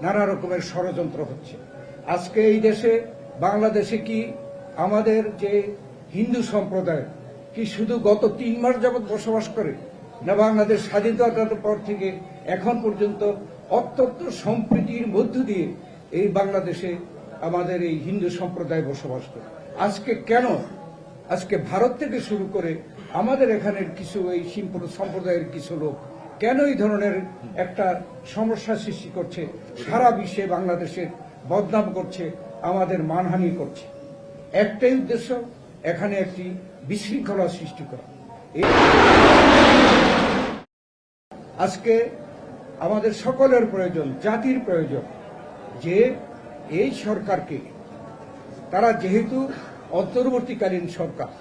নানা রকমের ষড়যন্ত্র হচ্ছে। আজকে এই দেশে বাংলাদেশে কি আমাদের যে হিন্দু সম্প্রদায় কি শুধু গত 3 মাস যাবৎ বসবাস করে, না বাংলাদেশ স্বাধীনতার পর থেকে এখন পর্যন্ত অত্যন্ত সম্প্রীতির মধ্য দিয়ে এই বাংলাদেশে আমাদের এই হিন্দু সম্প্রদায় বসবাস করে? আজকে কেন আজকে ভারত থেকে শুরু করে আমাদের এখানের কিছু এই সম্প্রদায়ের কিছু লোক কেন এই ধরনের একটা সমস্যা সৃষ্টি করছে, সারা বিশ্বে বাংলাদেশের বদনাম করছে, আমাদের মানহানি করছে? একটাই উদ্দেশ্য, এখানে একটি বিশৃঙ্খলা সৃষ্টি করা। আজকে আমাদের সকলের প্রয়োজন, জাতির প্রয়োজন যে এই সরকারকে, তারা যেহেতু অন্তর্বর্তীকালীন সরকার,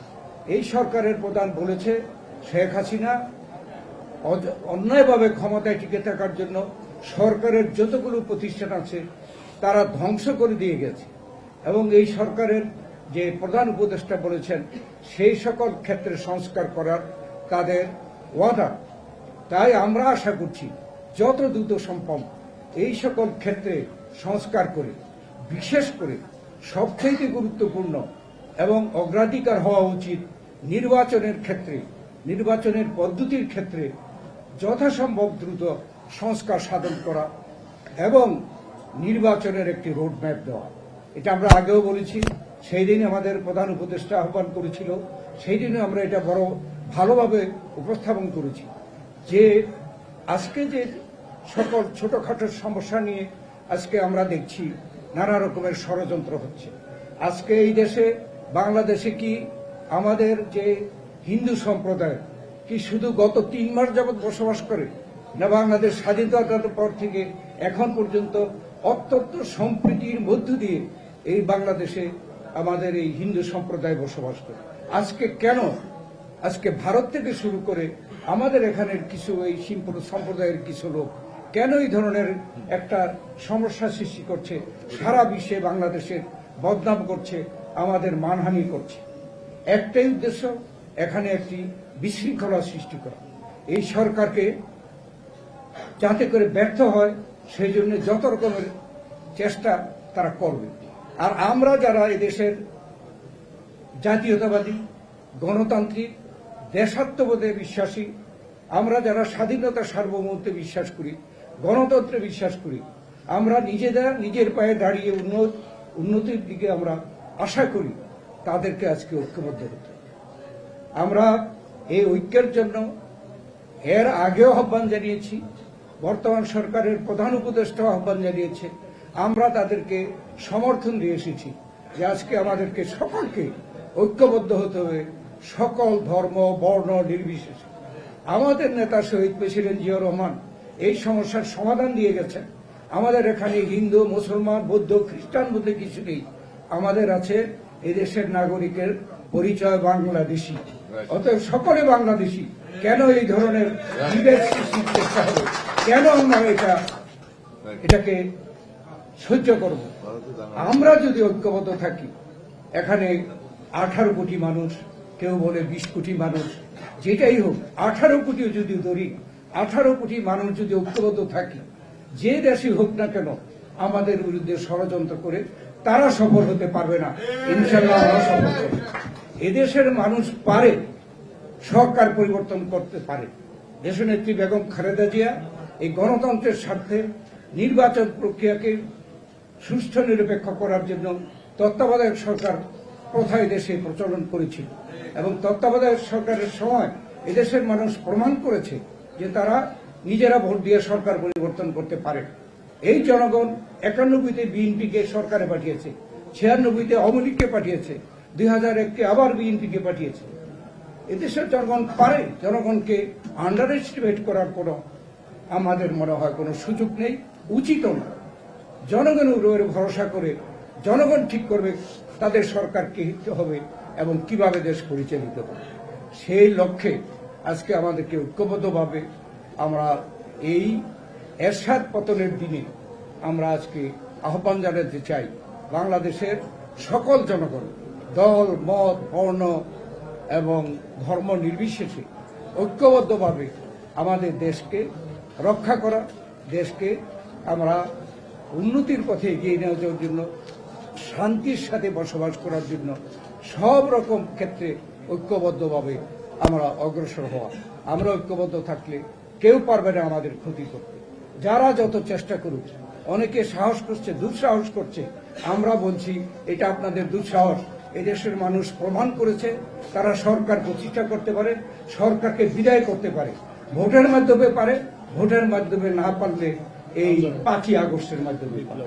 এই সরকারের প্রধান বলেছে শেখ হাসিনা অন্যায়ভাবে ক্ষমতায় টিকে থাকার জন্য সরকারের যতগুলো প্রতিষ্ঠান আছে তারা ধ্বংস করে দিয়ে গেছে, এবং এই সরকারের যে প্রধান উপদেষ্টা বলেছেন সেই সকল ক্ষেত্রে সংস্কার করার তাদের ওয়াদা। তাই আমরা আশা করছি যত দ্রুত সম্ভব এই সকল ক্ষেত্রে সংস্কার করে, বিশেষ করে সবচেয়ে গুরুত্বপূর্ণ এবং অগ্রাধিকার হওয়া উচিত নির্বাচনের ক্ষেত্রে, নির্বাচনের পদ্ধতির ক্ষেত্রে যথাসম্ভব দ্রুত সংস্কার সাধন করা এবং নির্বাচনের একটি রোডম্যাপ দেওয়া। এটা আমরা আগেও বলেছি, সেই দিন আমাদের প্রধান উপদেষ্টা আহ্বান করেছিল, সেই দিনে আমরা এটা বড় ভালোভাবে উপস্থাপন করেছি যে আজকে যে সকল ছোটখাটো সমস্যা নিয়ে আজকে আমরা দেখছি নানা রকমের ষড়যন্ত্র হচ্ছে। আজকে এই দেশে বাংলাদেশে কি আমাদের যে হিন্দু সম্প্রদায় কি শুধু গত 3 মাস যাবৎ বসবাস করে, না বাংলাদেশ স্বাধীনতার পর থেকে এখন পর্যন্ত অত্যন্ত সম্প্রীতির মধ্য দিয়ে এই বাংলাদেশে আমাদের এই হিন্দু সম্প্রদায় বসবাস করে? আজকে কেন আজকে ভারত থেকে শুরু করে আমাদের এখানের কিছু এই সম্প্রদায়ের কিছু লোক কেন এই ধরনের একটা সমস্যা সৃষ্টি করছে, সারা বিশ্বে বাংলাদেশের বদনাম করছে, আমাদের মানহানি করছে? একটাই উদ্দেশ্য, এখানে একটি বিশৃঙ্খলা সৃষ্টি করা। এই সরকারকে যাতে করে ব্যর্থ হয় সেই জন্য যত রকমের চেষ্টা তারা করবে। আর আমরা যারা এদেশের জাতীয়তাবাদী, গণতান্ত্রিক, দেশাত্মবোধে বিশ্বাসী, আমরা যারা স্বাধীনতা সার্বভৌমত্বে বিশ্বাস করি, গণতন্ত্রে বিশ্বাস করি, আমরা নিজের পায়ে দাঁড়িয়ে উন্নতির দিকে আমরা আশা করি, তাদেরকে আজকে ঐক্যবদ্ধ হতে। আমরা এই ঐক্যের জন্য এর আগেও আহ্বান জানিয়েছি, বর্তমান সরকারের প্রধান উপদেষ্টাও আহ্বান জানিয়েছে, আমরা তাদেরকে সমর্থন দিয়ে এসেছি যে আজকে আমাদেরকে সকলকে ঐক্যবদ্ধ হতে হবে, সকল ধর্ম বর্ণ নির্বিশেষে। আমাদের নেতা শহীদ প্রেসিডেন্ট জিয়াউর রহমান এই সমস্যার সমাধান দিয়ে গেছেন। আমাদের এখানে হিন্দু, মুসলমান, বৌদ্ধ, খ্রিস্টান বলতে কিছু নেই, আমাদের আছে এদেশের নাগরিকের পরিচয় বাংলাদেশি, অতএব সকলে বাংলাদেশি। কেন এই ধরনের বিভেদ সৃষ্টির চেষ্টা হবে? কেন আমরা এটাকে সহ্য করব? আমরা যদি ঐক্যবদ্ধ থাকি, এখানে 18 কোটি মানুষ, কেউ বলে 20 কোটি মানুষ, যেটাই হোক 18 কোটিও যদি ধরি, 18 কোটি মানুষ যদি ঐক্যবদ্ধ থাকি, যে দেশই হোক না কেন আমাদের বিরুদ্ধে ষড়যন্ত্র করে তারা সফল হতে পারবে না। ইনশাআল্লাহ আমরা সফল করব। এদেশের মানুষ পারে, সরকার পরিবর্তন করতে পারে। দেশনেত্রী বেগম খালেদা জিয়া এই গণতন্ত্রের স্বার্থে নির্বাচন প্রক্রিয়াকে সুষ্ঠু নিরপেক্ষ করার জন্য তত্ত্বাবধায়ক সরকার প্রথা দেশে প্রচলন করেছিল, এবং তত্ত্বাবধায়ক সরকারের সময় এদেশের মানুষ প্রমাণ করেছে যে তারা নিজেরা ভোট দিয়ে সরকার পরিবর্তন করতে পারে। এই জনগণ 91-তে বিএনপিকে সরকারে পাঠিয়েছে, 96-তে আওয়ামী লীগকে পাঠিয়েছে, 2001-কে আবার বিএনপিকে পাঠিয়েছে। এদেশের জনগণ পারে। জনগণকে আন্ডার এস্টিমেট করার কোনো আমাদের মনে হয় কোনো সুযোগ নেই, উচিত না। জনগণের উপরে ভরসা করে জনগণ ঠিক করবে তাদের সরকারকে হিতে হবে এবং কিভাবে দেশ পরিচালিত হবে। সেই লক্ষ্যে আজকে আমাদেরকে ঐক্যবদ্ধভাবে আমরা এই এরশাদ পতনের দিনে আমরা আজকে আহ্বান জানাতে চাই, বাংলাদেশের সকল জনগণ দল মত বর্ণ এবং ধর্ম নির্বিশেষে ঐক্যবদ্ধভাবে আমাদের দেশকে রক্ষা করা, দেশকে আমরা উন্নতির পথে এগিয়ে নেওয়ার জন্য, শান্তির সাথে বসবাস করার জন্য সব রকম ক্ষেত্রে ঐক্যবদ্ধভাবে আমরা অগ্রসর হওয়া। আমরা ঐক্যবদ্ধ থাকলে কেউ পারবে না আমাদের ক্ষতি করতে। যারা যত চেষ্টা করুক, অনেকে সাহস করছে, দুঃসাহস করছে, আমরা বলছি এটা আপনাদের দুঃসাহস। এদেশের মানুষ প্রমাণ করেছে তারা সরকার প্রতিষ্ঠা করতে পারে, সরকারকে বিদায় করতে পারে, ভোটের মাধ্যমে পারে, ভোটের মাধ্যমে না পারলে এই 5ই আগস্টের মাধ্যমে পারে।